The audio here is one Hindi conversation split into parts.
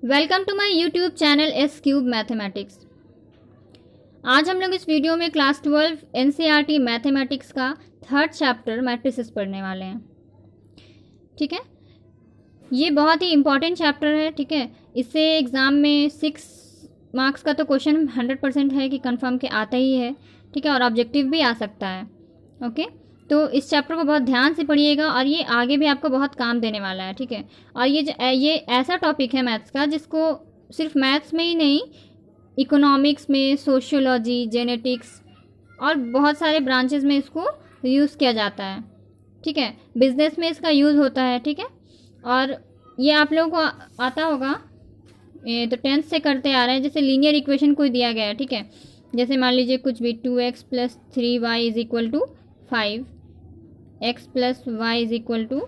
Welcome to my YouTube channel S cube mathematics. आज हम लोग इस वीडियो में क्लास 12 एनसीईआरटी मैथमेटिक्स का थर्ड चैप्टर मैट्रिसेस पढ़ने वाले हैं। ठीक है, ये बहुत ही इंपॉर्टेंट चैप्टर है। ठीक है, इससे एग्ज़ाम में 6 मार्क्स का तो क्वेश्चन 100% है कि कंफर्म के आता ही है। ठीक है, और ऑब्जेक्टिव भी आ सकता है। ओके, तो इस चैप्टर को बहुत ध्यान से पढ़िएगा और ये आगे भी आपको बहुत काम देने वाला है। ठीक है, और ये ऐसा टॉपिक है मैथ्स का जिसको सिर्फ मैथ्स में ही नहीं, इकोनॉमिक्स में, सोशियोलॉजी, जेनेटिक्स और बहुत सारे ब्रांचेस में इसको यूज़ किया जाता है। ठीक है, बिजनेस में इसका यूज़ होता है। ठीक है, और ये आप लोगों को आता होगा, तो 10th से करते आ रहे हैं। जैसे लीनियर इक्वेशन कोई दिया गया है, ठीक है, जैसे मान लीजिए कुछ भी 2x + 3y = 5, x + y =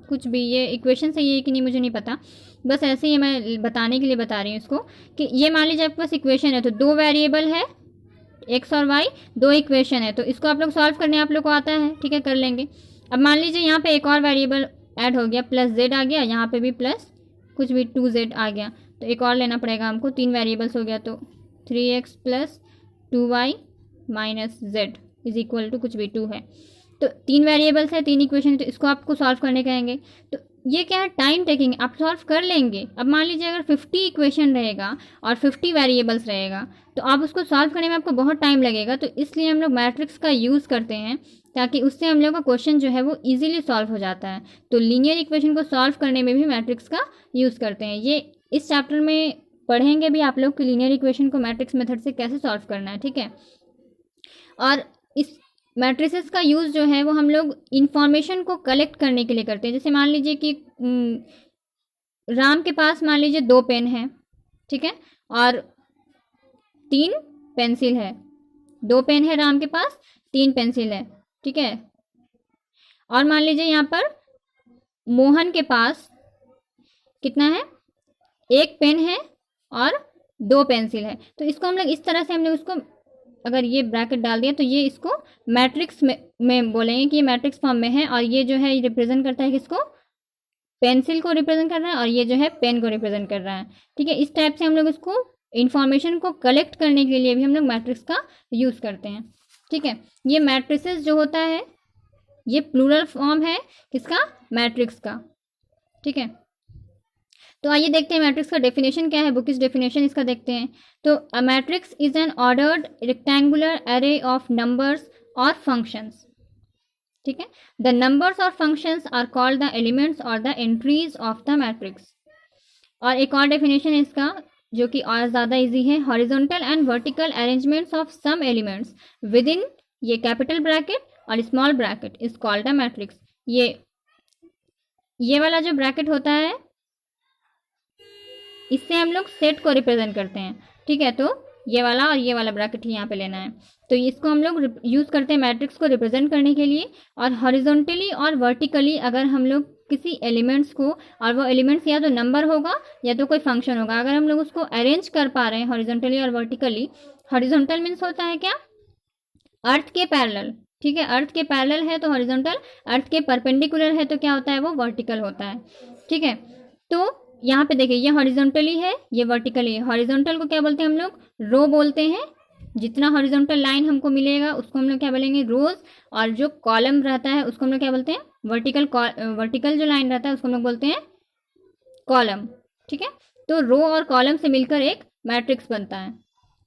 कुछ भी, ये इक्वेशन सही है कि नहीं मुझे नहीं पता, बस ऐसे ही मैं बताने के लिए बता रही हूँ इसको कि ये मान लीजिए आपके पास इक्वेशन है, तो 2 वेरिएबल है x और y, 2 इक्वेशन है, तो इसको आप लोग सॉल्व करने आप लोग को आता है। ठीक है, कर लेंगे। अब मान लीजिए यहाँ पे एक और वेरिएबल ऐड हो गया, +z आ गया, यहाँ पे भी प्लस कुछ भी 2z आ गया, तो एक और लेना पड़ेगा हमको। 3 वेरिएबल्स हो गया, तो 3x + 2y - z = कुछ भी 2 है। तो 3 वेरिएबल्स है, 3 इक्वेशन, तो इसको आपको सॉल्व करने कहेंगे। तो ये क्या है, टाइम टेकिंग, आप सॉल्व कर लेंगे। अब मान लीजिए अगर 50 इक्वेशन रहेगा और 50 वेरिएबल्स रहेगा, तो आप उसको सॉल्व करने में आपको बहुत टाइम लगेगा। तो इसलिए हम लोग मैट्रिक्स का यूज़ करते हैं, ताकि उससे हम लोग का क्वेश्चन जो है वो ईजिली सॉल्व हो जाता है। तो लीनियर इक्वेशन को सॉल्व करने में भी मैट्रिक्स का यूज़ करते हैं। ये इस चैप्टर में पढ़ेंगे भी आप लोग कि लीनियर इक्वेशन को मैट्रिक्स मेथड से कैसे सॉल्व करना है। ठीक है, और इस मैट्रिसेस का यूज़ जो है वो हम लोग इंफॉर्मेशन को कलेक्ट करने के लिए करते हैं। जैसे मान लीजिए कि राम के पास मान लीजिए 2 पेन है, ठीक है, और 3 पेंसिल है। 2 पेन है राम के पास, 3 पेंसिल है। ठीक है, और मान लीजिए यहाँ पर मोहन के पास कितना है, 1 पेन है और 2 पेंसिल है। तो इसको हम लोग इस तरह से हम लोग इसको, अगर ये ब्रैकेट डाल दिया तो ये इसको मैट्रिक्स में बोलेंगे कि ये मैट्रिक्स फॉर्म में है, और ये जो है ये रिप्रेजेंट करता है किसको, पेंसिल को रिप्रेजेंट कर रहा है, और ये जो है पेन को रिप्रेजेंट कर रहा है। ठीक है, इस टाइप से हम लोग इसको इंफॉर्मेशन को कलेक्ट करने के लिए भी हम लोग मैट्रिक्स का यूज़ करते हैं। ठीक है, ये मैट्रिसेस जो होता है ये प्लूरल फॉर्म है किसका, मैट्रिक्स का। ठीक है, तो आइए देखते हैं मैट्रिक्स का डेफिनेशन क्या है, बुक इस डेफिनेशन इसका देखते हैं। तो a matrix is an ordered rectangular array of numbers और फंक्शंस। ठीक है, द नंबर्स और functions are called the elements और the entries of the matrix. और एक और डेफिनेशन है इसका जो कि और ज़्यादा इजी है, horizontal and vertical arrangements of some elements within ये कैपिटल ब्रैकेट और small bracket is called a matrix. ये वाला जो ब्रैकेट होता है इससे हम लोग सेट को रिप्रेजेंट करते हैं। ठीक है, तो ये वाला और ये वाला ब्रैकेट ही यहाँ पे लेना है। तो इसको हम लोग यूज़ करते हैं मैट्रिक्स को रिप्रेजेंट करने के लिए। और हॉरिजॉन्टली और वर्टिकली अगर हम लोग किसी एलिमेंट्स को, और वो एलिमेंट्स या तो नंबर होगा या तो कोई फंक्शन होगा, अगर हम लोग उसको अरेंज कर पा रहे हैं हॉरिजॉन्टली और वर्टिकली, हॉरिजॉन्टल मीन्स होता है क्या, अर्थ के पैरेलल। ठीक है, अर्थ के पैरेलल है तो हॉरिजॉन्टल, अर्थ के परपेंडिकुलर है तो क्या होता है, वो वर्टिकल होता है। ठीक है, तो यहाँ पे देखिए ये हॉरिजॉन्टली है, ये वर्टिकली है। हॉरिजॉन्टल को क्या बोलते हैं हम लोग, रो बोलते हैं। जितना हॉरिजॉन्टल लाइन हमको मिलेगा उसको हम लोग क्या बोलेंगे, रोज। और जो कॉलम रहता है उसको हम लोग क्या बोलते हैं, वर्टिकल जो लाइन रहता है उसको हम लोग बोलते हैं कॉलम। ठीक है, तो रो और कॉलम से मिलकर एक मैट्रिक्स बनता है।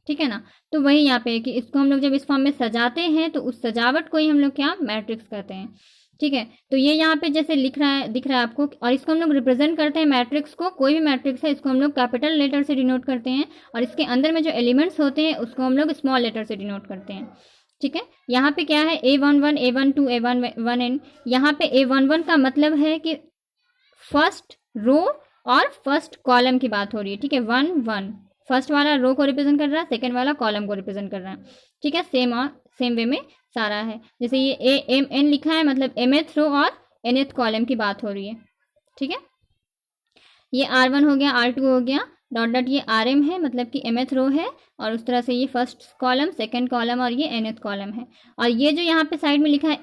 ठीक है ना, तो वही यहाँ पे कि इसको हम लोग जब इस फॉर्म में सजाते हैं तो उस सजावट को ही हम लोग क्या, मैट्रिक्स कहते हैं। ठीक है, तो ये यहाँ पे जैसे दिख रहा है आपको, और इसको हम लोग रिप्रेजेंट करते हैं मैट्रिक्स को, कोई भी मैट्रिक्स है इसको हम लोग कैपिटल लेटर से डिनोट करते हैं, और इसके अंदर में जो एलिमेंट्स होते हैं उसको हम लोग स्मॉल लेटर से डिनोट करते हैं। ठीक है, यहाँ पे क्या है, A11, A12, A11N। यहाँ पे A11 का मतलब है कि फर्स्ट रो और फर्स्ट कॉलम की बात हो रही है। ठीक है, 1 1 फर्स्ट वाला रो को रिप्रेजेंट कर रहा है, सेकेंड वाला कॉलम को रिप्रेजेंट कर रहा है। ठीक है, सेम वे में सारा है। जैसे ये AMN लिखा है मतलब mth रो और nth कॉलम की बात हो रही है। ठीक है, ये R1 हो गया, R2 हो गया, डॉट डॉट ये RM है मतलब कि mth रो है, और उस तरह से ये फर्स्ट कॉलम, सेकंड कॉलम और ये nth कॉलम है। और ये जो यहाँ पे साइड में लिखा है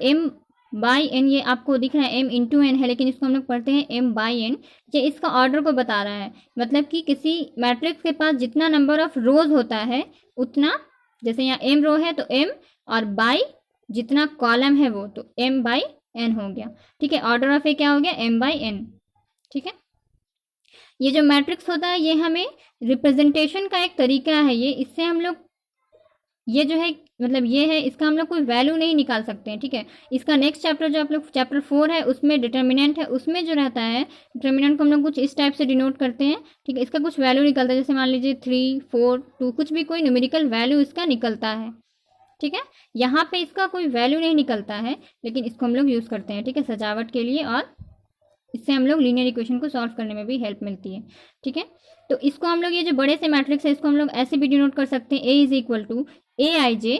बाई एन, ये आपको दिख रहा है m इंटू एन है, लेकिन इसको हम लोग पढ़ते हैं m बाई एन। ये इसका ऑर्डर को बता रहा है, मतलब कि किसी मैट्रिक्स के पास जितना नंबर ऑफ रोज होता है उतना, जैसे यहाँ m रो है तो m, और बाई जितना कॉलम है वो, तो m बाई n हो गया। ठीक है, ऑर्डर ऑफ ए क्या हो गया, m बाई n। ठीक है, ये जो मैट्रिक्स होता है ये हमें रिप्रेजेंटेशन का एक तरीका है, ये इससे हम लोग, ये जो है मतलब ये है, इसका हम लोग कोई वैल्यू नहीं निकाल सकते हैं। ठीक है, इसका नेक्स्ट चैप्टर जो आप लोग चैप्टर 4 है उसमें डिटर्मिनेंट है, उसमें जो रहता है डिटर्मिनेंट को हम लोग कुछ इस टाइप से डिनोट करते हैं। ठीक है, इसका कुछ वैल्यू निकलता है, जैसे मान लीजिए 3, 4, 2, कुछ भी कोई न्यूमेरिकल वैल्यू इसका निकलता है। ठीक है, यहाँ पे इसका कोई वैल्यू नहीं निकलता है, लेकिन इसको हम लोग यूज़ करते हैं। ठीक है, सजावट के लिए, और इससे हम लोग लीनियर इक्वेशन को सॉल्व करने में भी हेल्प मिलती है। ठीक है, तो इसको हम लोग, ये जो बड़े से मैट्रिक्स है इसको हम लोग ऐसे भी डिनोट कर सकते हैं, A is equal to A I J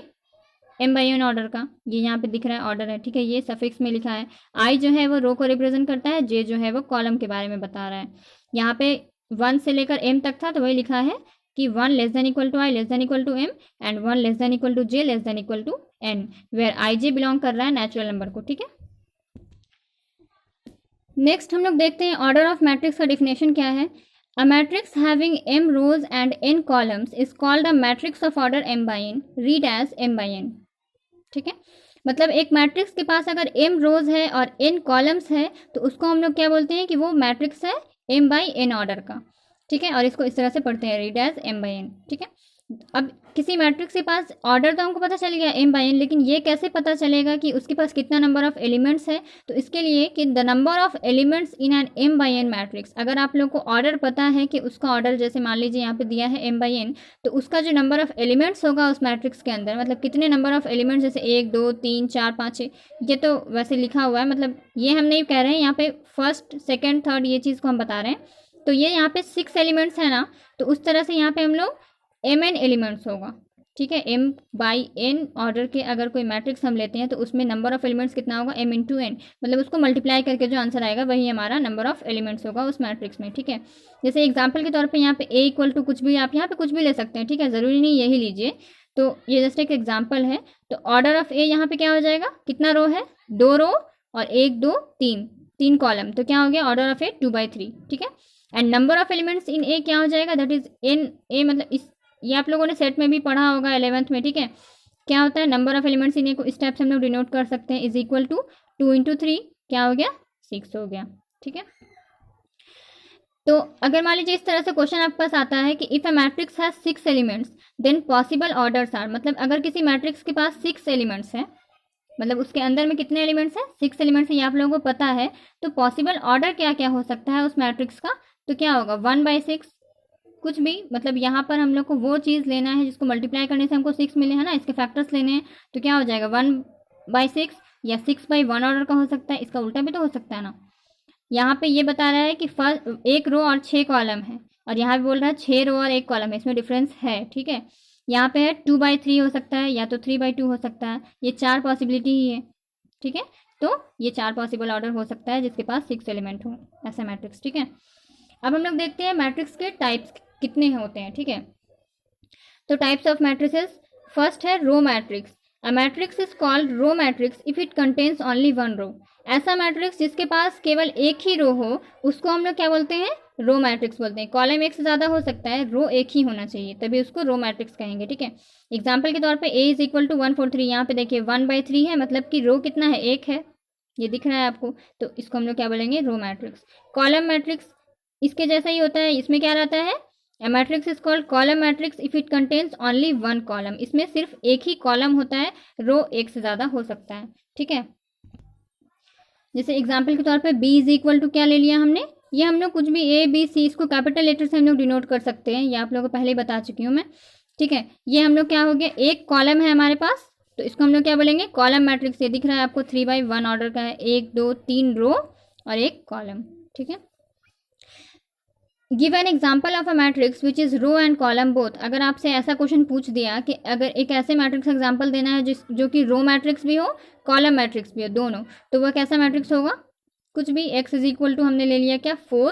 M by N order का, ये यहाँ पे दिख रहा है ऑर्डर है। ठीक है, ये सफिक्स में लिखा है, आई जो है वो रो को रिप्रेजेंट करता है, जे जो है वो कॉलम के बारे में बता रहा है। यहाँ पे 1 से लेकर m तक था, तो वही लिखा है कि 1 less than equal to i less than equal to m and 1 less than equal to j less than equal to n, where i j belong कर रहा है नेचुरल नंबर को। ठीक है, नेक्स्ट हम लोग देखते हैं ऑर्डर ऑफ मैट्रिक्स का डिफिनेशन क्या है। A matrix having m rows and n columns is called a matrix of order m by n, read as m by n। ठीक है, मतलब एक मैट्रिक्स के पास अगर m रोज है और n कॉलम्स है तो उसको हम लोग क्या बोलते हैं कि वो मैट्रिक्स है m बाई n ऑर्डर का। ठीक है, और इसको इस तरह से पढ़ते हैं, read as m by n। ठीक है, अब किसी मैट्रिक्स के पास ऑर्डर तो हमको पता चल गया m बाई n, लेकिन ये कैसे पता चलेगा कि उसके पास कितना नंबर ऑफ एलिमेंट्स है, तो इसके लिए कि the number of elements in an m by n matrix, अगर आप लोग को ऑर्डर पता है कि उसका ऑर्डर, जैसे मान लीजिए यहाँ पे दिया है m बाई n, तो उसका जो नंबर ऑफ एलिमेंट्स होगा उस मैट्रिक्स के अंदर, मतलब कितने नंबर ऑफ एलिमेंट्स, जैसे 1, 2, 3, 4, 5, 6, ये तो वैसे लिखा हुआ है, मतलब ये हम नहीं कह रहे हैं, यहाँ पे फर्स्ट, सेकेंड, थर्ड ये चीज़ को हम बता रहे हैं। तो ये यहाँ पे 6 एलिमेंट्स है ना, तो उस तरह से यहाँ पे हम लोग mn एलिमेंट्स होगा। ठीक है, m बाई n ऑर्डर के अगर कोई मैट्रिक्स हम लेते हैं तो उसमें नंबर ऑफ एलिमेंट्स कितना होगा, m इंटू n, मतलब उसको मल्टीप्लाई करके जो आंसर आएगा वही हमारा नंबर ऑफ एलिमेंट्स होगा उस मैट्रिक्स में। ठीक है, जैसे एग्जांपल के तौर पे यहाँ पे a इक्वल टू कुछ भी, आप यहाँ पे कुछ भी ले सकते हैं। ठीक है, ज़रूरी नहीं यही लीजिए, तो ये जस्ट एक एग्जाम्पल है। तो ऑर्डर ऑफ a यहाँ पे क्या हो जाएगा, कितना रो है, 2 रो और 1, 2, 3 कॉलम, तो क्या हो गया ऑर्डर ऑफ a 2/3। ठीक है, and number of elements in a क्या हो जाएगा, दैट इज इन a, मतलब इस, ये आप लोगों ने सेट में भी पढ़ा होगा 11th में। ठीक है, क्या होता है, नंबर ऑफ एलिमेंट्स इन ए को इस टाइप से हम लोग डिनोट कर सकते हैं, इज इक्वल टू 2 इंटू 3 क्या हो गया, 6 हो गया। ठीक है, तो अगर मान लीजिए इस तरह से क्वेश्चन आपके पास आता है कि if a matrix has 6 elements then possible orders are, मतलब अगर किसी मैट्रिक्स के पास 6 एलिमेंट्स हैं, मतलब उसके अंदर में कितने एलिमेंट्स हैं, 6 एलिमेंट्स हैं, ये आप लोगों को पता है, तो पॉसिबल ऑर्डर क्या क्या हो सकता है उस मैट्रिक्स का, तो क्या होगा 1/6, कुछ भी, मतलब यहाँ पर हम लोग को वो चीज़ लेना है जिसको मल्टीप्लाई करने से हमको 6 मिले, है ना, इसके फैक्टर्स लेने हैं, तो क्या हो जाएगा 1/6 या 6/1 ऑर्डर का हो सकता है, इसका उल्टा भी तो हो सकता है ना। यहाँ पे ये बता रहा है कि फर्स्ट 1 रो और 6 कॉलम है, और यहाँ पे बोल रहा है 6 रो और 1 कॉलम है, इसमें डिफरेंस है। ठीक है, यहाँ पे है 2/3 हो सकता है या तो 3/2 हो सकता है, ये 4 पॉसिबिलिटी ही है। ठीक है, तो ये 4 पॉसिबल ऑर्डर हो सकता है जिसके पास 6 एलिमेंट हो ऐसा मैट्रिक्स। ठीक है, अब हम लोग देखते हैं मैट्रिक्स के टाइप्स कितने होते हैं। ठीक है, तो टाइप्स ऑफ मैट्रिसेस, फर्स्ट है row matrix. A matrix is called row matrix if it contains only 1 row. ऐसा मैट्रिक्स जिसके पास केवल एक ही रो हो उसको हम लोग क्या बोलते हैं, रो मैट्रिक्स बोलते हैं। कॉलम एक से ज़्यादा हो सकता है, रो एक ही होना चाहिए, तभी उसको रो मैट्रिक्स कहेंगे। ठीक है, एग्जाम्पल के तौर पे a इज इक्वल टू 1 4 3, यहाँ पे देखिए 1/3 है, मतलब कि रो कितना है, 1 है, ये दिख रहा है आपको, तो इसको हम लोग क्या बोलेंगे, रो मैट्रिक्स। कॉलम मैट्रिक्स इसके जैसा ही होता है, इसमें क्या रहता है, A matrix is called column matrix if it contains only one column। इसमें सिर्फ एक ही कॉलम होता है, रो एक से ज़्यादा हो सकता है। ठीक है, जैसे एग्जाम्पल के तौर पे b इज इक्वल टू क्या ले लिया हमने, ये हम लोग कुछ भी a b c इसको कैपिटल लेटर से हम लोग डिनोट कर सकते हैं, ये आप लोगों को पहले ही बता चुकी हूँ मैं। ठीक है, ये हम लोग क्या हो गया, एक कॉलम है हमारे पास, तो इसको हम लोग क्या बोलेंगे, कॉलम मैट्रिक्स। ये दिख रहा है आपको 3/1 ऑर्डर का है, 1 2 3 रो और 1 कॉलम। ठीक है, give an example of a matrix which is row and column both. अगर आपसे ऐसा क्वेश्चन पूछ दिया कि अगर एक ऐसे मैट्रिक्स एग्जाम्पल देना है जो कि रो मैट्रिक्स भी हो कॉलम मैट्रिक्स भी हो दोनों, तो वह कैसा मैट्रिक्स होगा, कुछ भी, x इज इक्वल टू हमने ले लिया क्या 4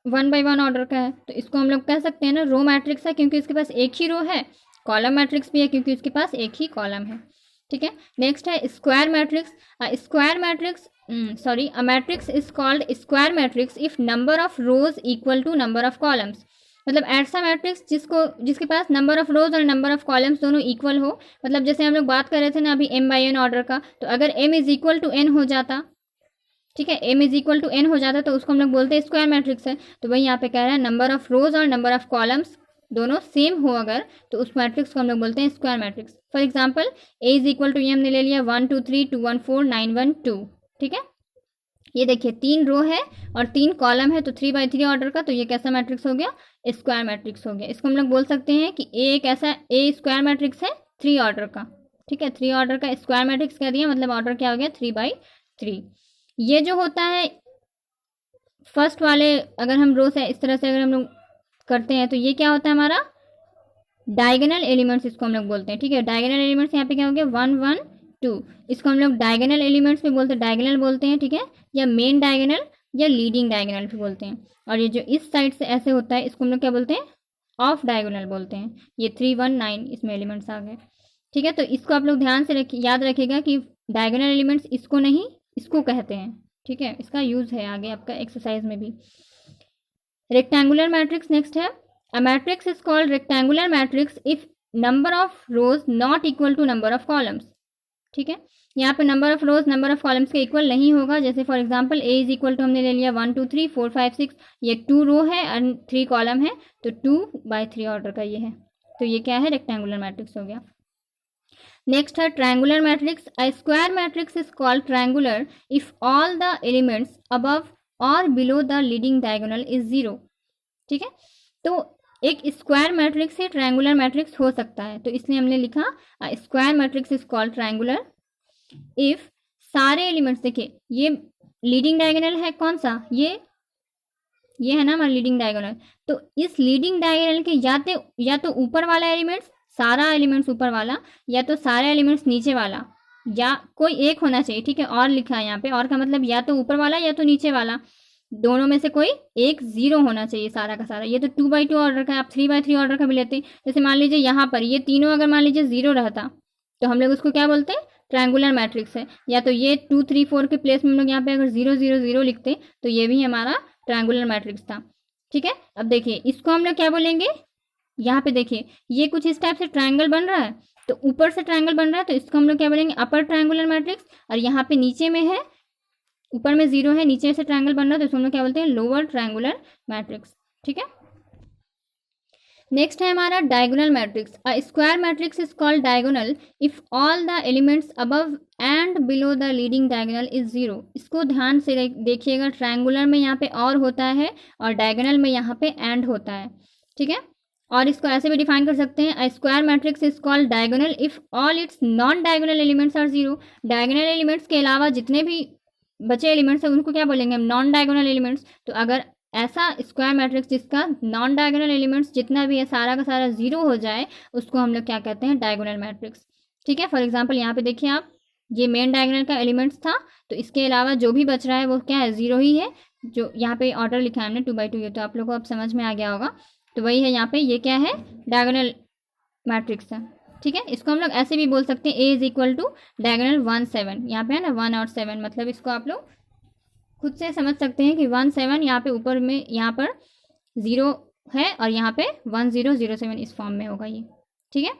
1/1 ऑर्डर का है, तो इसको हम लोग कह सकते हैं ना रो मैट्रिक्स है क्योंकि इसके पास एक ही रो है, कॉलम मैट्रिक्स भी है क्योंकि उसके पास एक ही कॉलम है। ठीक है। नेक्स्ट है square matrix. Square matrix a matrix is called square matrix if number of rows equal to number of columns. मतलब ऐसा मैट्रिक्स जिसके पास नंबर ऑफ रोज और नंबर ऑफ कॉलम्स दोनों इक्वल हो। मतलब जैसे हम लोग बात कर रहे थे ना अभी m/n ऑर्डर का, तो अगर m is equal to n हो जाता, ठीक है, m is equal to n हो जाता तो उसको हम लोग बोलते हैं स्क्वायर मैट्रिक्स है। तो वही यहाँ पे कह रहा है नंबर ऑफ रोज और नंबर ऑफ कॉलम्स दोनों सेम हो अगर, तो उस मैट्रिक्स को हम लोग बोलते हैं square matrix. For example a is equal to ये हमने ले लिया 1 2 3 2 1 4 9 1 2, ठीक है। ये देखिए 3 रो है और 3 कॉलम है, तो 3/3 ऑर्डर का, तो ये कैसा मैट्रिक्स हो गया, स्क्वायर मैट्रिक्स हो गया। इसको हम लोग बोल सकते हैं कि ए एक ऐसा स्क्वायर मैट्रिक्स है 3 ऑर्डर का, ठीक है। 3 ऑर्डर का स्क्वायर मैट्रिक्स कह दिया, मतलब ऑर्डर क्या हो गया 3/3। ये जो होता है फर्स्ट वाले, अगर हम रो से इस तरह से अगर हम लोग करते हैं तो ये क्या होता है हमारा डायगोनल एलिमेंट्स, इसको हम लोग बोलते हैं, ठीक है। डायगोनल एलिमेंट्स यहाँ पे क्या हो गया 1 1 2, इसको हम लोग डायगोनल एलिमेंट्स भी बोलते हैं, डायगोनल बोलते हैं, ठीक है, या मेन डायगोनल या लीडिंग डायगोनल भी बोलते हैं। और ये जो इस साइड से ऐसे होता है इसको हम लोग क्या बोलते हैं ऑफ डायगोनल बोलते हैं। ये 3 1 9 इसमें एलिमेंट्स आ गए, ठीक है। तो इसको आप लोग ध्यान से याद रखिएगा कि डायगोनल एलिमेंट्स इसको नहीं इसको कहते हैं, ठीक है। इसका यूज है आगे आपका एक्सरसाइज में भी। रेक्टेंगुलर मैट्रिक्स नेक्स्ट है। A matrix is called rectangular matrix if number of rows not equal to number of columns, ठीक है। यहाँ पे number of rows number of columns के इक्वल नहीं होगा। जैसे for example a is equal to हमने ले लिया 1 2 3 4 5 6, ये 2 रो है और 3 कॉलम है, तो 2/3 ऑर्डर का ये है, तो ये क्या है रेक्टेंगुलर मैट्रिक्स हो गया। नेक्स्ट है triangular matrix. A square matrix is called triangular if all the elements above और below the leading diagonal is 0, ठीक है। तो एक स्क्वायर मैट्रिक्स ही ट्रायंगुलर मैट्रिक्स हो सकता है, तो इसलिए हमने लिखा square matrix is called triangular if सारे एलिमेंट्स, देखिए ये लीडिंग डायगोनल है कौन सा, ये है ना हमारा लीडिंग डायगोनल। तो इस लीडिंग डायगोनल के या तो ऊपर वाला एलिमेंट्स, सारा एलिमेंट्स ऊपर वाला, या तो सारे एलिमेंट्स नीचे वाला, या कोई एक होना चाहिए, ठीक है। और लिखा है यहाँ पे, और का मतलब या तो ऊपर वाला या तो नीचे वाला, दोनों में से कोई एक 0 होना चाहिए सारा का सारा। ये तो 2/2 ऑर्डर का है, आप 3/3 ऑर्डर का भी लेते हैं। जैसे मान लीजिए यहाँ पर ये तीनों अगर मान लीजिए 0 रहता तो हम लोग उसको क्या बोलते हैं ट्रायंगुलर मैट्रिक्स है। या तो ये 2 3 4 के प्लेस में हम लोग यहाँ पे अगर 0 0 0 लिखते तो ये भी हमारा ट्रायंगुलर मैट्रिक्स था, ठीक है। अब देखिए इसको हम लोग क्या बोलेंगे, यहाँ पे देखिए ये कुछ इस टाइप से ट्रायंगल बन रहा है, तो ऊपर से ट्रायंगल बन रहा है, तो इसको हम लोग क्या बोलेंगे अपर ट्रायंगुलर मैट्रिक्स। और यहाँ पे नीचे में है, ऊपर में 0 है, नीचे से ट्रायंगल बन रहा है, तो इसको हम लोग क्या बोलते हैं लोअर ट्रायंगुलर मैट्रिक्स, ठीक है। नेक्स्ट है हमारा diagonal matrix. A square matrix is called diagonal if all the elements above and below the leading diagonal is 0। इसको ध्यान से देखिएगा, ट्रायंगुलर में यहाँ पे और होता है और डायगोनल में यहाँ पे एंड होता है, ठीक है। और इसको ऐसे भी डिफाइन कर सकते हैं, a square matrix is called diagonal if all its non diagonal elements are 0। Diagonal elements के अलावा जितने भी बचे एलिमेंट्स हैं उनको क्या बोलेंगे हम नॉन डायगोनल एलिमेंट्स। तो अगर ऐसा स्क्वायर मैट्रिक्स जिसका नॉन डायगोनल एलिमेंट्स जितना भी है सारा का सारा 0 हो जाए, उसको हम लोग क्या कहते हैं डायगोनल मैट्रिक्स, ठीक है। फॉर एग्जांपल यहाँ पे देखिए आप, ये मेन डायगोनल का एलिमेंट्स था, तो इसके अलावा जो भी बच रहा है वो क्या है 0 ही है। जो यहाँ पे ऑर्डर लिखा है हमने 2/2, ये तो आप लोग को अब समझ में आ गया होगा। तो वही है यहाँ पे, ये क्या है डायगोनल मैट्रिक्स है, ठीक है। इसको हम लोग ऐसे भी बोल सकते हैं, A is equal to diagonal 1 7, यहाँ पे है ना 1 और 7, मतलब इसको आप लोग खुद से समझ सकते हैं कि 1 7 यहाँ पे ऊपर में यहाँ पर 0 है और यहाँ पे 1 0 0 7 इस फॉर्म में होगा ये, ठीक है।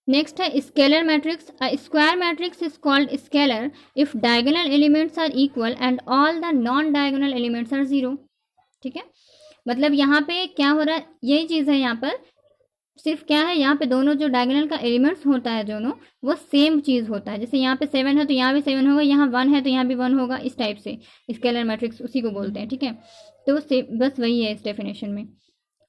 नेक्स्ट है scalar matrix. A square matrix is called scalar if diagonal elements are equal and all the non diagonal elements are 0, ठीक है। मतलब यहाँ पे क्या हो रहा है, यही चीज़ है यहाँ पर, सिर्फ क्या है यहाँ पे दोनों जो डायगोनल का एलिमेंट्स होता है दोनों वो सेम चीज़ होता है। जैसे यहाँ पे 7 है तो यहाँ भी 7 होगा, यहाँ 1 है तो यहाँ भी 1 होगा, इस टाइप से स्केलर मैट्रिक्स उसी को बोलते हैं, ठीक है। तो बस वही है इस डेफिनेशन में।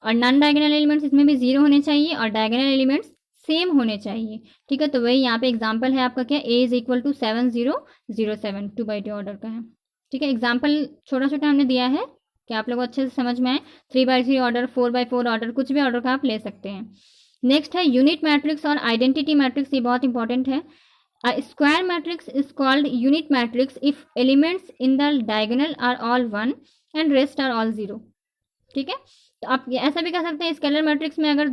और नॉन डायगोनल एलिमेंट्स इसमें भी 0 होने चाहिए और डायगोनल एलिमेंट्स सेम होने चाहिए, ठीक है। तो वही यहाँ पे एग्जाम्पल है आपका क्या, ए इज इक्वल टू 7 0 0 7 2/2 ऑर्डर का है, ठीक है। एग्जाम्पल छोटा छोटा हमने दिया है कि आप लोग को अच्छे से समझ में आए। 3/3 ऑर्डर, 4/4 ऑर्डर, कुछ भी ऑर्डर का आप ले सकते हैं। नेक्स्ट है यूनिट मैट्रिक्स और आइडेंटिटी मैट्रिक्स, ये बहुत इंपॉर्टेंट है। A square matrix is called unit matrix if elements in the diagonal are all 1 and rest are all 0, ठीक है। तो आप ऐसा भी कह सकते हैं स्केलर मैट्रिक्स में अगर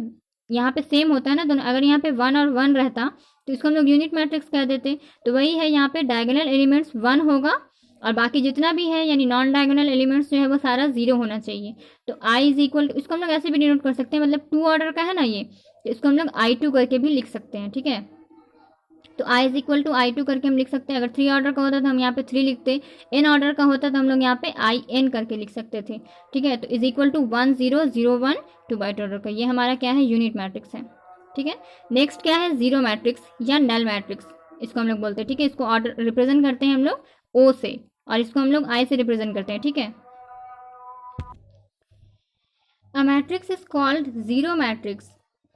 यहाँ पे सेम होता है ना दोनों, अगर यहाँ पे 1 और 1 रहता तो इसको हम लोग यूनिट मैट्रिक्स कह देते। तो वही है, यहाँ पे डायगोनल एलिमेंट्स 1 होगा और बाकी जितना भी है यानी नॉन डायगोनल एलिमेंट्स जो है वो सारा 0 होना चाहिए। तो i इज इक्वल, इसको हम लोग ऐसे भी डिनोट कर सकते हैं, मतलब 2 ऑर्डर का है ना ये, तो इसको हम लोग i2 करके भी लिख सकते हैं, ठीक है। तो i is equal to i2 करके हम लिख सकते हैं। अगर 3 ऑर्डर का होता तो हम यहाँ पे 3 लिखते, n ऑर्डर का होता तो हम लोग यहाँ पे in करके लिख सकते थे, ठीक है। तो is equal to 1 0 0 1 2 by two order का, ये हमारा क्या है, यूनिट मैट्रिक्स है, ठीक है। नेक्स्ट क्या है, जीरो मैट्रिक्स या नल मैट्रिक्स, इसको हम लोग बोलते हैं, ठीक है। इसको ऑर्डर रिप्रेजेंट करते हैं हम लोग O से और इसको हम लोग I से रिप्रेजेंट करते हैं, ठीक है। A matrix is called zero matrix,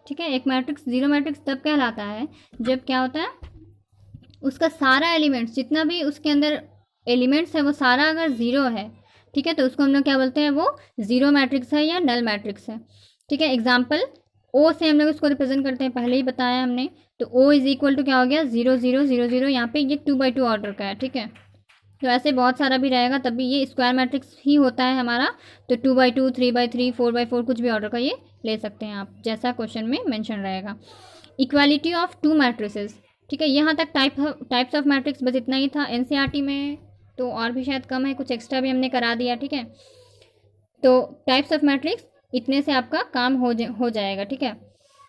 ठीक है। एक मैट्रिक्स जीरो मैट्रिक्स तब कहलाता है जब क्या होता है, उसका सारा एलिमेंट्स, जितना भी उसके अंदर एलिमेंट्स है वो सारा अगर ज़ीरो है, ठीक है, तो उसको हम लोग क्या बोलते हैं, वो ज़ीरो मैट्रिक्स है या नल मैट्रिक्स है, ठीक है। एग्जाम्पल ओ से हम लोग इसको रिप्रेजेंट करते हैं, पहले ही बताया हमने। तो ओ इज इक्वल टू क्या हो गया, 0 0 0 0, यहाँ पे ये 2 बाई 2 ऑर्डर का है, ठीक है। तो ऐसे बहुत सारा भी रहेगा तब भी ये स्क्वायर मैट्रिक्स ही होता है हमारा। तो 2 बाई 2, 3 बाई 3, 4 बाई 4 कुछ भी ऑर्डर का ये ले सकते हैं आप, जैसा क्वेश्चन में मेंशन रहेगा। इक्वालिटी ऑफ टू मैट्रिसेस, ठीक है। यहाँ तक टाइप्स ऑफ मैट्रिक्स बस इतना ही था। एनसीईआरटी में तो और भी शायद कम है, कुछ एक्स्ट्रा भी हमने करा दिया, ठीक है। तो टाइप्स ऑफ मैट्रिक्स इतने से आपका काम हो जाएगा, ठीक है।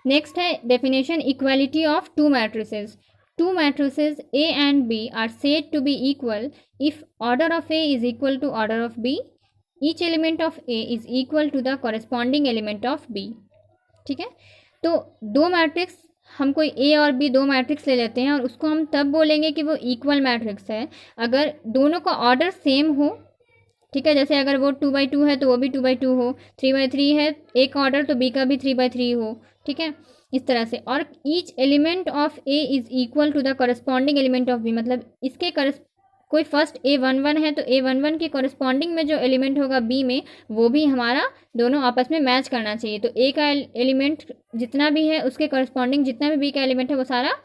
नेक्स्ट है definition, equality of to matrices. Two matrices A and B are said to be equal if order of A is equal to order of B. Each element of A is equal to the corresponding element of B. ठीक है। तो दो मैट्रिक्स, हम कोई A और B दो मैट्रिक्स ले लेते हैं और उसको हम तब बोलेंगे कि वो इक्वल मैट्रिक्स है अगर दोनों का ऑर्डर सेम हो, ठीक है। जैसे अगर वो 2 बाई 2 है तो वो भी 2 बाई 2 हो, 3 बाई 3 है एक ऑर्डर तो B का भी 3 बाई 3 हो, ठीक है, इस तरह से। और each element of A is equal to the corresponding element of B, मतलब इसके कोई फर्स्ट A11 है तो A11 के करस्पॉन्डिंग में जो एलिमेंट होगा B में वो भी हमारा दोनों आपस में मैच करना चाहिए। तो A का एलिमेंट जितना भी है उसके करस्पॉन्डिंग जितना भी B का एलिमेंट है वो सारा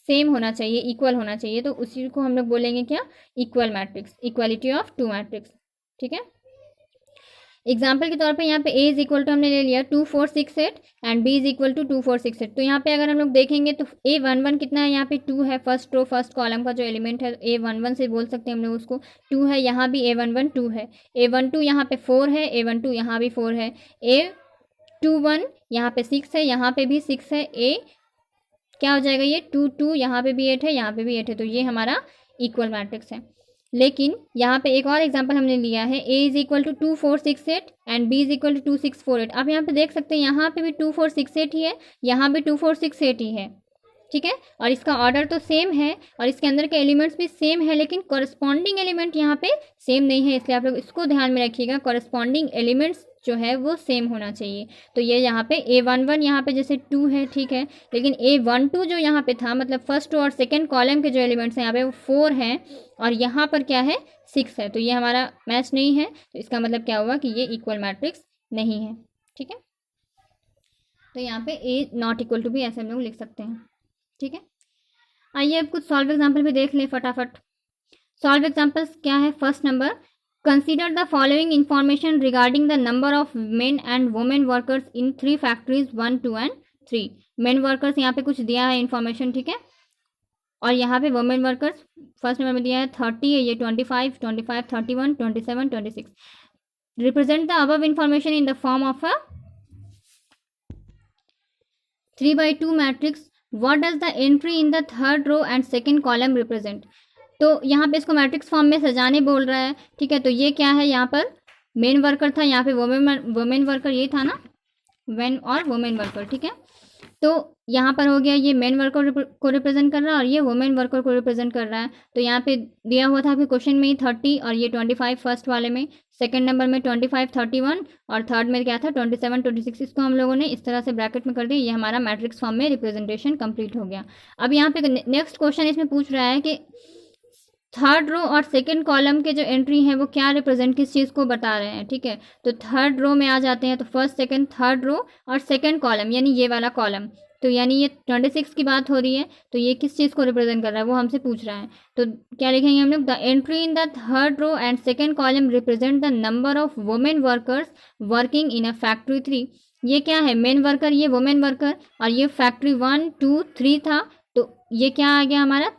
सेम होना चाहिए, इक्वल होना चाहिए। तो उसी को हम लोग बोलेंगे क्या, equal matrix, equality of two matrix, ठीक है। एग्जाम्पल के तौर पे यहाँ पे A इज इक्वल टू हमने ले लिया 2 4 6 8 and B is equal to 2 4 6 8। तो यहाँ पे अगर हम लोग देखेंगे तो A11 कितना है, यहाँ पे 2 है, फर्स्ट रो फर्स्ट कॉलम का जो एलिमेंट है A11 से बोल सकते हैं हम लोग उसको, 2 है, यहाँ भी A11 2 है, A12 यहाँ पे 4 है, A12 यहाँ भी 4 है, A21 यहाँ पे 6 है, यहाँ पे भी 6 है, A क्या हो जाएगा ये 2 2, यहाँ पे भी 8 है, यहाँ पे भी 8 है। तो ये हमारा इक्वल मैट्रिक्स है। लेकिन यहाँ पे एक और एग्जांपल हमने लिया है, A is equal to 2 4 6 8 and B is equal to 2 6 4 8। आप यहाँ पे देख सकते हैं यहाँ पे भी 2 4 6 8 ही है, यहाँ भी 2 4 6 8 ही है, ठीक है। और इसका ऑर्डर तो सेम है और इसके अंदर के एलिमेंट्स भी सेम है, लेकिन कॉरस्पॉन्डिंग एलिमेंट यहाँ पे सेम नहीं है, इसलिए आप लोग इसको ध्यान में रखिएगा, कॉरस्पॉन्डिंग एलिमेंट्स जो है वो सेम होना चाहिए। तो ये यहाँ पे A11 यहाँ पे जैसे 2 है, ठीक है, लेकिन A12 जो यहाँ पे था, मतलब फर्स्ट और सेकंड कॉलम के जो एलिमेंट्स हैं यहाँ पे वो 4 हैं और यहाँ पर क्या है 6 है, तो ये हमारा मैच नहीं है। तो इसका मतलब क्या हुआ कि ये इक्वल मैट्रिक्स नहीं है, ठीक है। तो यहाँ पे A नॉट इक्वल टू भी ऐसे हम लोग लिख सकते हैं, ठीक है। आइए अब कुछ सॉल्व एग्जाम्पल भी देख लें फटाफट। सॉल्व एग्जाम्पल्स क्या है, first number, consider the following information regarding the number of men and women workers in 3 factories 1 2 and 3। men workers यहाँ पे कुछ दिया है information, ठीक है, और यहाँ पे women workers फर्स्ट नंबर में दिया है 30 है, ये 25 25 31 27 26। represent the above information in the form of a 3 by 2 matrix। what does the entry in the third row and second column represent। तो यहाँ पे इसको मैट्रिक्स फॉर्म में सजाने बोल रहा है, ठीक है। तो ये क्या है, यहाँ पर मेन वर्कर था, यहाँ पे वुमेन वर्कर ये था ना, मेन और वुमेन वर्कर, ठीक है। तो यहाँ पर हो गया ये मेन वर्कर को रिप्रेजेंट कर रहा है और ये वुमेन वर्कर को रिप्रेजेंट कर रहा है। तो यहाँ पे दिया हुआ था आपके क्वेश्चन में ही 30 और ये 25 फर्स्ट वाले में, सेकंड नंबर में 25 31 और थर्ड में क्या था 27 26। इसको हम लोगों ने इस तरह से ब्रैकेट में कर दिया, ये हमारा मैट्रिक्स फॉर्म में रिप्रेजेंटेशन कंप्लीट हो गया। अब यहाँ पे नेक्स्ट क्वेश्चन इसमें पूछ रहा है कि थर्ड रो और सेकंड कॉलम के जो एंट्री हैं वो क्या रिप्रेजेंट किस चीज़ को बता रहे हैं, ठीक है। तो थर्ड रो में आ जाते हैं, तो फर्स्ट सेकंड थर्ड रो और सेकंड कॉलम यानी ये वाला कॉलम, तो यानी ये 26 की बात हो रही है, तो ये किस चीज़ को रिप्रेजेंट कर रहा है वो हमसे पूछ रहा है। तो क्या लिखेंगे हम लोग, the entry in the third row and second column represent the number of women workers working in a factory 3। ये क्या है, मेन वर्कर, ये वुमेन वर्कर, और ये फैक्ट्री 1 2 3 था, तो ये क्या आ गया हमारा,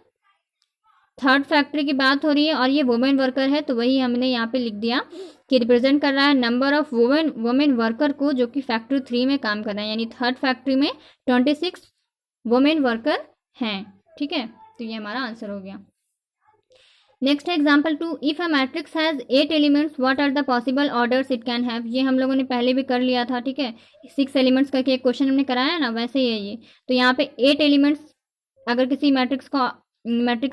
थर्ड फैक्ट्री की बात हो रही है और ये वुमेन वर्कर है, तो वही हमने यहाँ पे लिख दिया कि रिप्रेजेंट कर रहा है नंबर ऑफ वुमेन वर्कर को जो कि फैक्ट्री 3 में काम कर रहे हैं, यानी थर्ड फैक्ट्री में 26 वुमेन वर्कर हैं। ठीक है, तो ये हमारा आंसर हो गया। नेक्स्ट है example 2, if a matrix has 8 elements what are the possible orders it can have. ये हम लोगों ने पहले भी कर लिया था। ठीक है, 6 एलिमेंट्स करके एक क्वेश्चन हमने कराया ना, वैसे ही है ये। तो यहाँ पे 8 एलिमेंट्स, अगर किसी मैट्रिक्स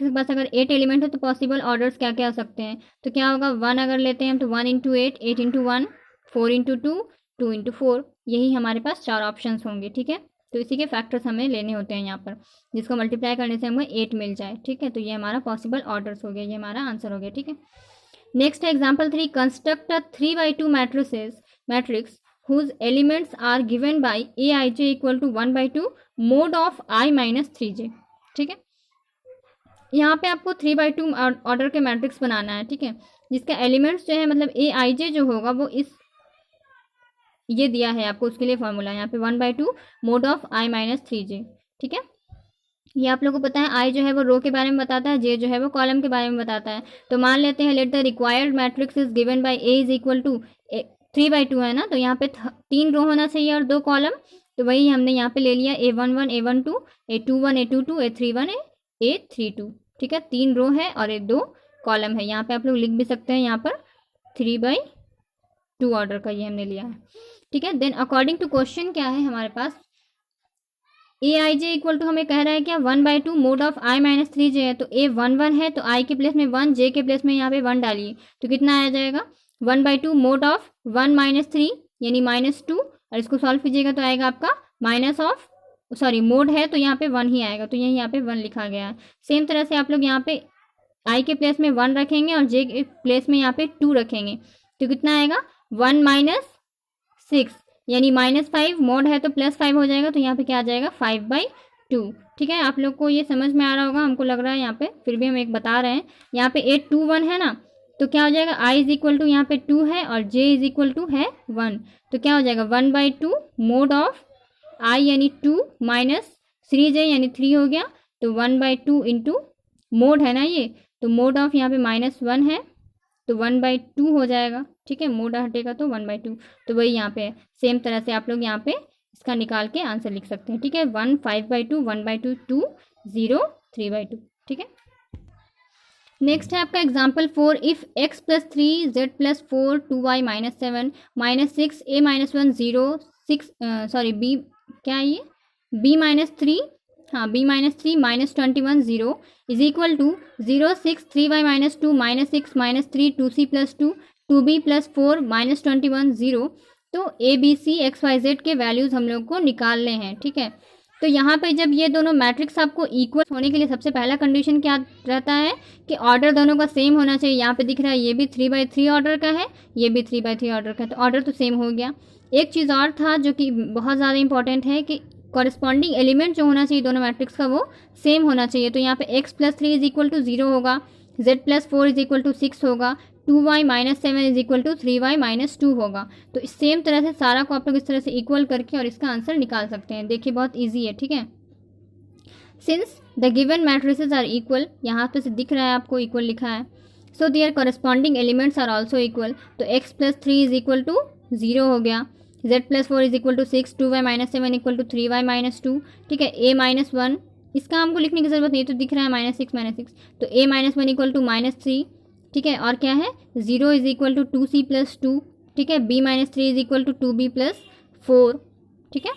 के पास अगर 8 एलिमेंट है तो पॉसिबल ऑर्डर्स क्या क्या हो सकते हैं, तो क्या होगा, 1 अगर लेते हैं हम तो 1 इंटू 8, 8 इंटू 1, 4 इंटू 2, 2 इंटू 4, यही हमारे पास 4 ऑप्शन होंगे। ठीक है, तो इसी के फैक्टर्स हमें लेने होते हैं यहाँ पर, जिसको मल्टीप्लाई करने से हमें 8 मिल जाए। ठीक है, तो ये हमारा पॉसिबल ऑर्डर्स हो गया, ये हमारा आंसर हो गया। ठीक है, नेक्स्ट है example 3, construct a 3/2 matrix whose elements are given by aij equal to 1/2 mod of I minus 3j। ठीक है, यहाँ पे आपको 3/2 ऑर्डर के मैट्रिक्स बनाना है। ठीक है, जिसका एलिमेंट्स जो है मतलब aij जो होगा वो इस ये दिया है आपको, उसके लिए फॉर्मूला यहाँ पे 1/2 mode of I minus 3j। ठीक है, ये आप लोगों को पता है, आई जो है वो रो के बारे में बताता है, जे जो है वो कॉलम के बारे में बताता है। तो मान लेते हैं let the required matrix is given by A is equal to 3/2 है ना, तो यहाँ पे 3 रो होना चाहिए और 2 कॉलम, तो वही हमने यहाँ पे ले लिया A11 A12 A21 A22 A31 A32। ठीक है, 3 रो है और 2 कॉलम है। यहाँ पे आप लोग लिख भी सकते हैं यहाँ पर 3/2 ऑर्डर का ये हमने लिया है। ठीक है, देन अकॉर्डिंग टू क्वेश्चन क्या है हमारे पास, ए आई जे इक्वल टू हमें कह रहा है क्या, 1/2 mode of I minus 3j है, तो A11 है तो I के प्लेस में 1, J के प्लेस में यहाँ पे 1 डालिए, तो कितना आ जाएगा 1/2 मोड ऑफ 1 माइनस 3 यानी -2, और इसको सॉल्व कीजिएगा तो आएगा आपका मोड है तो यहाँ पे 1 ही आएगा, तो यही यहाँ पे 1 लिखा गया है। सेम तरह से आप लोग यहाँ पे I के प्लेस में 1 रखेंगे और J के प्लेस में यहाँ पे 2 रखेंगे, तो कितना आएगा 1 माइनस 6 यानी -5, मोड है तो +5 हो जाएगा, तो यहाँ पे क्या आ जाएगा 5/2। ठीक है, आप लोग को ये समझ में आ रहा होगा, हमको लग रहा है यहाँ पे, फिर भी हम एक बता रहे हैं। यहाँ पे 8 2 1 है ना, तो क्या हो जाएगा I इज इक्वल टू यहाँ पे 2 है और J इज इक्वल टू है 1, तो क्या हो जाएगा 1/2 मोड ऑफ I यानी 2 माइनस 3j यानी 3 हो गया, तो 1/2 इंटू मोड है ना ये, तो मोड ऑफ यहाँ पे -1 है तो 1/2 हो जाएगा। ठीक है, मोड हटेगा तो 1/2, तो वही यहाँ पे है। सेम तरह से आप लोग यहाँ पे इसका निकाल के आंसर लिख सकते हैं। ठीक है, 1 5/2 1/2 2 0 3/2। ठीक है, नेक्स्ट है आपका example 4, if x + 3 z + 4 2y - 7 -6 a - 1 0 6 b क्या है ये b - 3 हाँ b - 3 -21 0 is equal to 0 6 3y - 2 -6 -3 2c + 2 2b + 4 -21 0। तो a b c x y z के वैल्यूज़ हम लोग को निकालने हैं। ठीक है, तो यहाँ पे जब ये दोनों मैट्रिक्स आपको इक्वल होने के लिए सबसे पहला कंडीशन क्या रहता है कि ऑर्डर दोनों का सेम होना चाहिए। यहाँ पे दिख रहा है ये भी 3/3 ऑर्डर का है, ये भी 3/3 ऑर्डर का है, तो ऑर्डर तो सेम हो गया। एक चीज़ और था जो कि बहुत ज़्यादा इंपॉर्टेंट है कि कॉरस्पॉन्डिंग एलिमेंट जो होना चाहिए दोनों मैट्रिक्स का वो सेम होना चाहिए। तो यहाँ पे x + 3 इज इक्वल टू 0 होगा, z + 4 इज इक्वल टू 6 होगा, 2y - 7 is equal to 3y - 2 होगा। तो इस सेम तरह से सारा को आप लोग इस तरह से इक्वल करके और इसका आंसर निकाल सकते हैं। देखिए बहुत ईजी है। ठीक है, since the given matrices are equal, यहाँ पे से दिख रहा है आपको इक्वल लिखा है, so their corresponding elements are also equal, तो x + 3 इज इक्वल टू 0 हो गया, z + 4 is equal to 6, 2y - 7 equal to 3y - 2। ठीक है, a - 1 इसका हमको लिखने की ज़रूरत नहीं, तो दिख रहा है -6 तो a - 1 इक्वल टू -3। ठीक है, और क्या है 0 इज इक्वल टू 2c + 2। ठीक है, b - 3 is equal to 2b + 4। ठीक है,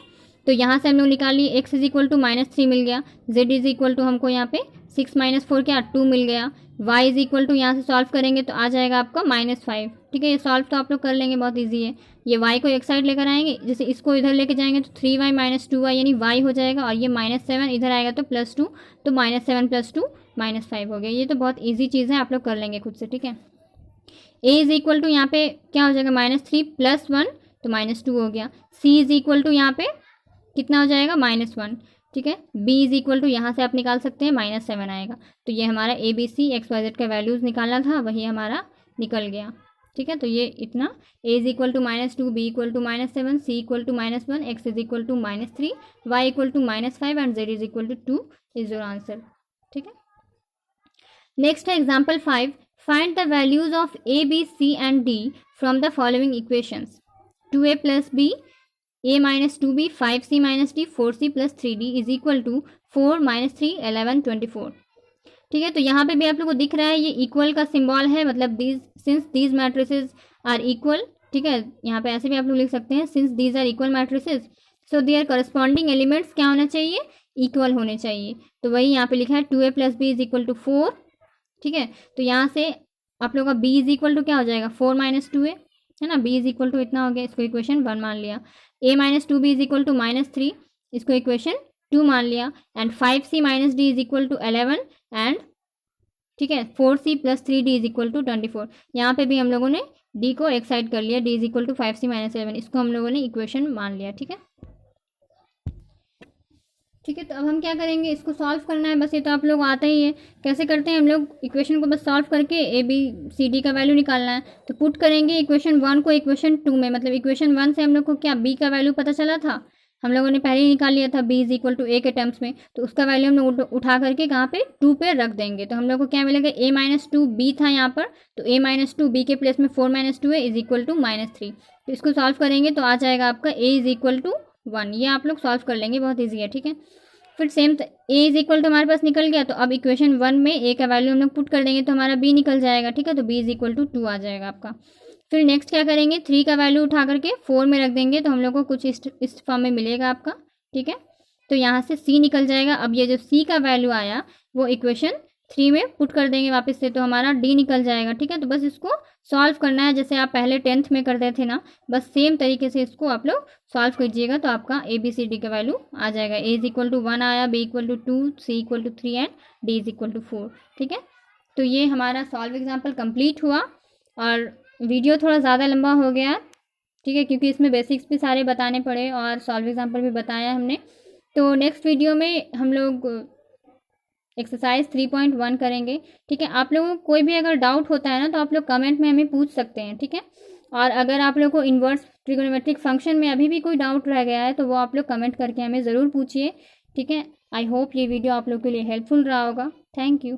तो यहाँ से हम लोग निकाल लिए x इज इक्वल टू -3 मिल गया, z इज इक्वल टू हमको यहाँ पे 6 - 4 क्या 2 मिल गया, y इज इक्वल टू यहाँ से सॉल्व करेंगे तो आ जाएगा आपका -5। ठीक है, ये सॉल्व तो आप लोग कर लेंगे, बहुत ईजी है। ये y को एक साइड लेकर आएंगे, जैसे इसको इधर लेके जाएंगे तो 3y - 2y यानी y हो जाएगा, और ये -7 इधर आएगा तो +2, तो -7 + 2 -5 हो गया। ये तो बहुत ईजी चीज़ है, आप लोग कर लेंगे खुद से। ठीक है, a इज इक्वल टू यहाँ पे क्या हो जाएगा -3 + 1 तो -2 हो गया, c इज इक्वल टू यहाँ पे कितना हो जाएगा -1। ठीक है, b इज इक्वल टू यहाँ से आप निकाल सकते हैं -7 आएगा। तो ये हमारा a b c x y z का वैल्यूज़ निकालना था, वही हमारा निकल गया। ठीक है, तो ये इतना a is equal to -2, b equal to -7, c equal to -1, x is equal to -3, y equal to -5 and z is equal to 2 is your answer. ठीक है, नेक्स्ट है example 5, find the values of a, b, c and d from the following equations 2a plus b, a minus 2b, 5c minus d, 4c plus 3d is equal to 4 - 3 11 24। ठीक है, तो यहाँ पे भी आप लोग को दिख रहा है ये इक्वल का सिंबल है, मतलब these since these matrices are equal. ठीक है, यहाँ पे ऐसे भी आप लोग लिख सकते हैं, since these are equal matrices so their corresponding elements क्या होना चाहिए, इक्वल होने चाहिए। तो वही यहाँ पे लिखा है 2a plus b is equal to 4। ठीक है, तो यहाँ से आप लोग का b इज इक्वल टू क्या हो जाएगा 4 - 2a, है ना, b इज इक्वल टू इतना हो गया, इसको इक्वेशन 1 मान लिया। a minus 2b is equal to -3, इसको इक्वेशन 2 मान लिया। And 5c minus d is equal to 11 and ठीक है 4c plus 3d is equal to 24। यहाँ पे भी हम लोगों ने d को एक साइड कर लिया, d is equal to 5c minus 11, इसको हम लोगों ने इक्वेशन मान लिया। ठीक है, ठीक है, तो अब हम क्या करेंगे, इसको सॉल्व करना है, बस ये तो आप लोग आता ही है। कैसे करते हैं हम लोग, इक्वेशन को बस सॉल्व करके a b c d का वैल्यू निकालना है। तो पुट करेंगे इक्वेशन 1 को इक्वेशन 2 में, मतलब इक्वेशन 1 से हम लोग को क्या b का वैल्यू पता चला था, हम लोगों ने पहले ही निकाल लिया था b is equal to a के टर्म्स में, तो उसका वैल्यू हम लोग उठा करके कहाँ पे 2 पे रख देंगे। तो हम लोग को क्या मिलेगा, a माइनस 2 b था यहाँ पर, तो a माइनस 2 b के प्लेस में 4 - 2 a इज इक्वल टू -3। तो इसको सॉल्व करेंगे तो आ जाएगा आपका a इज इक्वल टू 1, ये आप लोग सॉल्व कर लेंगे, बहुत ईजी है। ठीक है, फिर same a is equal to हमारे पास निकल गया, तो अब इक्वेशन 1 में a का वैल्यू हम लोग पुट कर देंगे तो हमारा b निकल जाएगा। ठीक है, तो b इज इक्वल टू 2 आ जाएगा आपका। फिर नेक्स्ट क्या करेंगे, 3 का वैल्यू उठा करके 4 में रख देंगे, तो हम लोग को कुछ इस फॉर्म में मिलेगा आपका। ठीक है, तो यहाँ से c निकल जाएगा। अब ये जो c का वैल्यू आया वो इक्वेशन 3 में पुट कर देंगे वापस से, तो हमारा d निकल जाएगा। ठीक है, तो बस इसको सॉल्व करना है, जैसे आप पहले 10th में करते थे ना, बस सेम तरीके से इसको आप लोग सॉल्व कीजिएगा, तो आपका a b c d का वैल्यू आ जाएगा। a इज इक्वल टू 1 आया, b equal to 2, c equal to 3 and d is equal to 4। ठीक है, तो ये हमारा सॉल्व एग्जाम्पल कंप्लीट हुआ, और वीडियो थोड़ा ज़्यादा लंबा हो गया। ठीक है, क्योंकि इसमें बेसिक्स भी सारे बताने पड़े और सॉल्व एग्जाम्पल भी बताया हमने। तो नेक्स्ट वीडियो में हम लोग एक्सरसाइज 3.1 करेंगे। ठीक है, आप लोगों को कोई भी अगर डाउट होता है ना, तो आप लोग कमेंट में हमें पूछ सकते हैं। ठीक है, और अगर आप लोग को इन्वर्स ट्रिगोनोमेट्रिक फंक्शन में अभी भी कोई डाउट रह गया है तो वो आप लोग कमेंट करके हमें ज़रूर पूछिए। ठीक है, आई होप ये वीडियो आप लोग के लिए हेल्पफुल रहा होगा। Thank you.